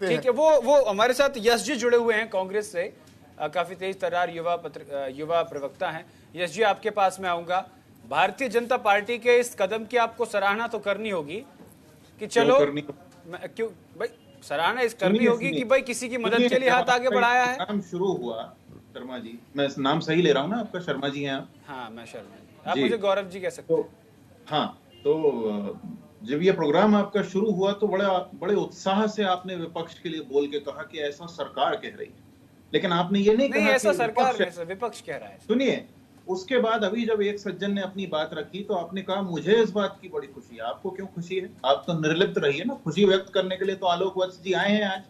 ठीक है, वो हमारे साथ यश जी जुड़े हुए हैं कांग्रेस से, काफी तेज तर्रार युवा प्रवक्ता हैं। यश जी, आपके पास में आऊंगा। भारतीय जनता पार्टी के इस कदम की आपको सराहना तो करनी होगी कि चलो क्यों भाई सराहना इस करनी होगी कि भाई किसी की मदद के लिए हाथ आगे बढ़ाया है। नाम शुरू हुआ शर्मा जी, मैं नाम सही ले रहा हूँ ना आपका? शर्मा जी हैं आप? हाँ, मैं शर्मा जी, आप मुझे गौरव जी कह सकते हैं। हाँ, तो जब ये प्रोग्राम आपका शुरू हुआ तो बड़े उत्साह से आपने विपक्ष के लिए बोल के कहा कि ऐसा सरकार कह रही है, लेकिन आपने ये नहीं कहा ऐसा सरकार विपक्ष कह रहा है। सुनिए, उसके बाद अभी जब एक सज्जन ने अपनी बात रखी तो आपने कहा मुझे इस बात की बड़ी खुशी है। आपको क्यों खुशी है? आप तो निर्लिप्त रहिए ना। खुशी व्यक्त करने के लिए तो आलोक वत्स जी आए हैं आज।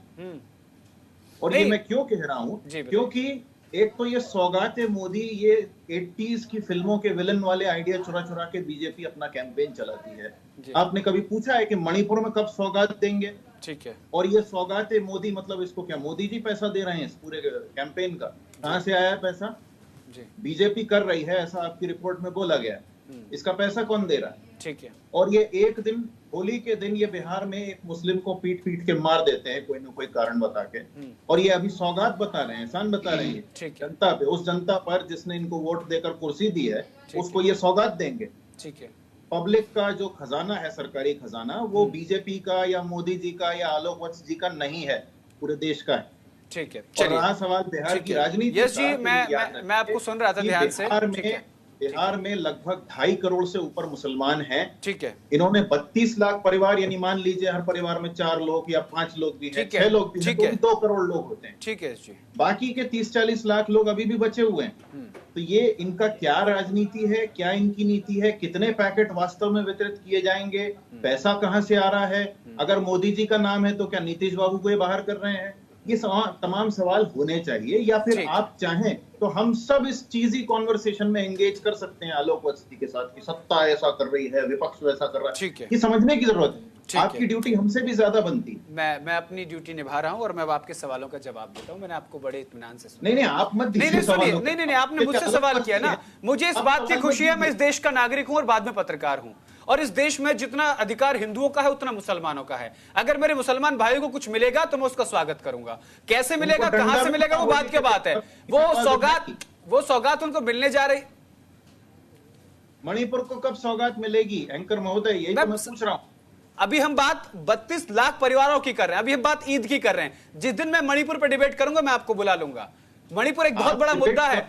और ये मैं क्यों कह रहा हूँ, क्योंकि एक तो ये सौगात मोदी, ये 80s की फिल्मों के विलन वाले आइडिया चुरा चुरा के बीजेपी अपना कैंपेन चलाती है। आपने कभी पूछा है कि मणिपुर में कब सौगात देंगे? ठीक है। और ये सौगात मोदी, मतलब इसको क्या मोदी जी पैसा दे रहे हैं इस पूरे कैंपेन का? कहां से आया है पैसा? बीजेपी कर रही है, ऐसा आपकी रिपोर्ट में बोला गया। इसका पैसा कौन दे रहा है? ठीक है। और ये एक दिन, होली के दिन, ये बिहार में एक मुस्लिम को पीट के मार देते हैं कोई ना कोई कारण बता के, और ये अभी सौगात बता रहे हैं, एहसान बता रहे हैं जनता पे। उस जनता पर जिसने इनको वोट देकर कुर्सी दी है, उसको ये सौगात देंगे। ठीक है। पब्लिक का जो खजाना है, सरकारी खजाना, वो बीजेपी का या मोदी जी का या आलोक वत्स जी का नहीं है, पूरे देश का है। ठीक है। और रहा सवाल बिहार की राजनीति, यस जी, मैं आपको सुन रहा था ध्यान से। बिहार में लगभग 2.5 करोड़ से ऊपर मुसलमान हैं। ठीक है। इन्होंने 32 लाख परिवार, यानी मान लीजिए हर परिवार में 4 लोग या 5 लोग भी हैं, 6 लोग भी हैं, तो 2 करोड़ लोग होते हैं। ठीक है जी। बाकी के 30-40 लाख लोग अभी भी बचे हुए हैं। तो ये इनका क्या राजनीति है, क्या इनकी नीति है? कितने पैकेट वास्तव में वितरित किए जाएंगे? पैसा कहां से आ रहा है? अगर मोदी जी का नाम है तो क्या नीतीश बाबू को ये बाहर कर रहे हैं? ये तमाम सवाल होने चाहिए। या फिर आप चाहें तो हम सब इस चीजी कॉन्वर्सेशन में एंगेज कर सकते हैं आलोक वत्स जी के साथ कि सत्ता ऐसा कर रही है, विपक्ष वैसा कर रहा है। ये समझने की जरूरत है। आपकी ड्यूटी हमसे भी ज्यादा बनती। मैं अपनी ड्यूटी निभा रहा हूं और मैं आपके सवालों का जवाब देता हूं। मैंने आपको बड़े इत्मीनान से नहीं, आप मत दीजिए। नहीं, आपने मुझसे सवाल किया ना। मुझे इस बात की खुशी है, मैं इस देश का नागरिक हूं और बाद में पत्रकार हूं, और इस देश में जितना अधिकार हिंदुओं का है उतना मुसलमानों का है। अगर मेरे मुसलमान भाइयों को कुछ मिलेगा तो मैं उसका स्वागत करूंगा। कैसे मिलेगा, कहां से मिलेगा, वो बात की बात है। वो सौगात उनको मिलने जा रही। मणिपुर को कब सौगात मिलेगी एंकर महोदय? यही तो मैं पूछ रहा हूं। अभी हम बात 32 लाख परिवारों की कर रहे हैं, अभी हम बात ईद की कर रहे हैं। जिस दिन मैं मणिपुर पर डिबेट करूंगा मैं आपको बुला लूंगा। मणिपुर एक बहुत बड़ा मुद्दा है।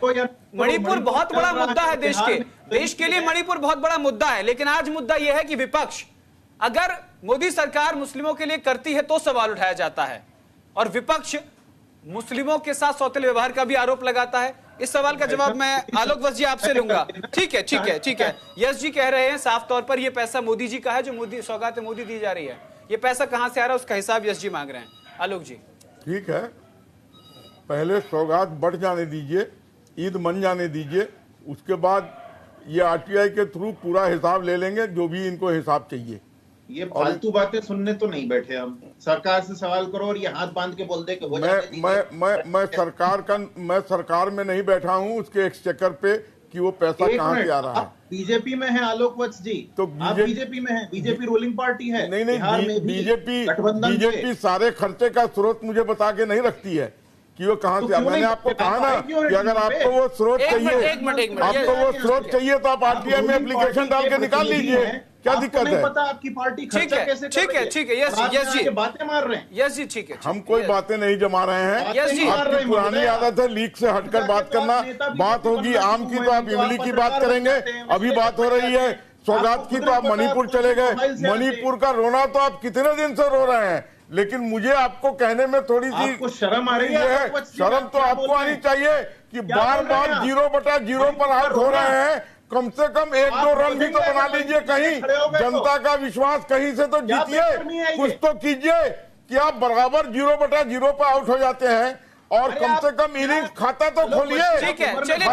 मणिपुर बहुत बड़ा मुद्दा है देश के लिए। मणिपुर बहुत बड़ा मुद्दा है, लेकिन आज मुद्दा यह है कि विपक्ष, अगर मोदी सरकार मुस्लिमों के लिए करती है तो सवाल उठाया जाता है, और विपक्ष मुस्लिमों के साथ सौतेले व्यवहार का भी आरोप लगाता है। इस सवाल का जवाब मैं आलोक वत्स जी आपसे लूंगा। ठीक है। यश जी कह रहे हैं साफ तौर पर ये पैसा मोदी जी का है, जो मोदी सौगात मोदी दी जा रही है। ये पैसा कहां से आ रहा है उसका हिसाब यश जी मांग रहे हैं। आलोक जी, ठीक है, पहले सौगात बढ़ जाने दीजिए, ईद मन जाने दीजिए, उसके बाद ये आरटीआई के थ्रू पूरा हिसाब ले लेंगे, जो भी इनको हिसाब चाहिए। ये फालतू बातें सुनने तो नहीं बैठे हम। सरकार से सवाल करो और ये हाथ बांध के बोल दे कि मैं सरकार में नहीं बैठा हूँ, उसके एक्सचेकर पे कि वो पैसा कहाँ से आ रहा है। बीजेपी में है आलोक वत्स जी, तो आप बीजेपी में है, बीजेपी रूलिंग पार्टी है। नहीं, बीजेपी सारे खर्चे का स्रोत मुझे बता के नहीं रखती है कि वो कहां से। मैंने आपको कहा ना कि अगर आपको वो स्रोत चाहिए तो आप आरटीआई में एप्लीकेशन डाल के निकाल लीजिए, क्या दिक्कत है? पता आपकी पार्टी खर्चा कैसे कर रही है? ठीक है। यस जी, बातें मार रहे हैं। यस जी, ठीक है। हम कोई बातें नहीं जमा रहे हैं। यस जी, आपकी पुरानी आदत है लीक से हटकर बात करना। बात होगी आम की तो आप इमली की बात करेंगे। अभी बात हो रही है सौगात की तो आप मणिपुर चले गए। मणिपुर का रोना तो आप कितने दिन से रो रहे हैं, लेकिन मुझे आपको कहने में थोड़ी सी शर्म आ रही है। शर्म तो आपको आनी चाहिए कि बार 0/0 पर आउट हो रहे हैं। कम से कम 1-2 रन भी तो बना लीजिए, कहीं जनता का विश्वास कहीं से तो जीतिए, कुछ तो कीजिए कि आप बराबर 0/0 पर आउट हो जाते हैं। और कम से कम इनिंग्स खाता तो खोलिए। ठीक है, चलिए,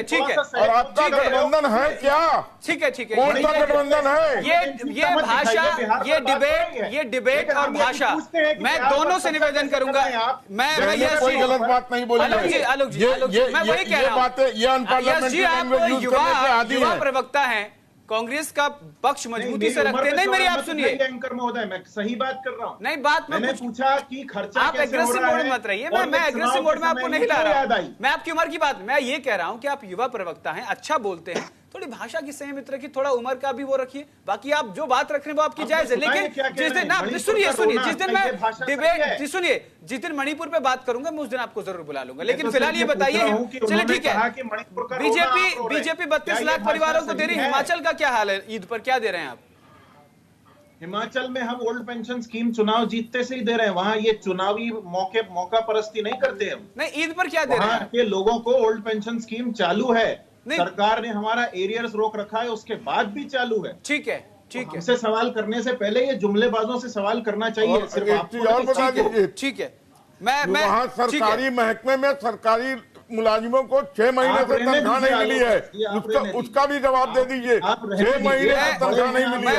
ठीक है। और आपका गठबंधन है क्या? ठीक है। कौन सा गठबंधन है? ये भाषा, ये डिबेट और भाषा, मैं दोनों से निवेदन करूंगा। मैं कोई गलत बात नहीं बोली। आलोक जी, मैं वही कह रहा हूँ। ये अनपार्लियामेंट्री आप युवा प्रवक्ता हैं, कांग्रेस का पक्ष मजबूती से रखते हैं। नहीं, मेरी आप सुनिए एंकर महोदय, मैं सही बात कर रहा हूँ। नहीं, बात मैंने पूछा कि खर्चा आप एग्रेसिव मोड में मत रहिए। मैं एग्रेसिव मोड में आपको नहीं ला रहा। मैं आपकी उम्र की बात, मैं ये कह रहा हूं कि आप युवा प्रवक्ता हैं, अच्छा बोलते हैं, थोड़ी भाषा की संयमित रखिए, थोड़ा उम्र का भी वो रखिए। बाकी आप जो बात रख रहे हैं वो आपकी जायज है, लेकिन जिस दिन ना सुनिए जिस दिन मैं डिबेट सुनिए जिस दिन मणिपुर पे बात करूंगा मैं उस दिन आपको जरूर बुला लूंगा। लेकिन फिलहाल ये बताइए, चलिए ठीक है, बीजेपी 32 लाख परिवारों को दे रही है, हिमाचल का क्या हाल है? ईद पर क्या दे रहे हैं आप? हिमाचल में हम ओल्ड पेंशन स्कीम चुनाव जीतते से ही दे रहे हैं। वहां ये चुनावी मौका परस्ती नहीं करते हम। नहीं, ईद पर क्या दे रहे हैं? वहां के लोगों को ओल्ड पेंशन स्कीम चालू है, सरकार ने हमारा एरियर्स रोक रखा है, उसके बाद भी चालू है। ठीक है, ठीक है। हमसे सवाल करने से पहले ये जुमलेबाजों से सवाल करना चाहिए। सिर्फ आपको ठीक है। मैं वहाँ सरकारी महकमे में सरकारी मुलाजिमों को 6 महीने से तनख्वाह नहीं मिली है, उसका भी जवाब दे दीजिए। 6 महीने से तनख्वाह नहीं मिली है।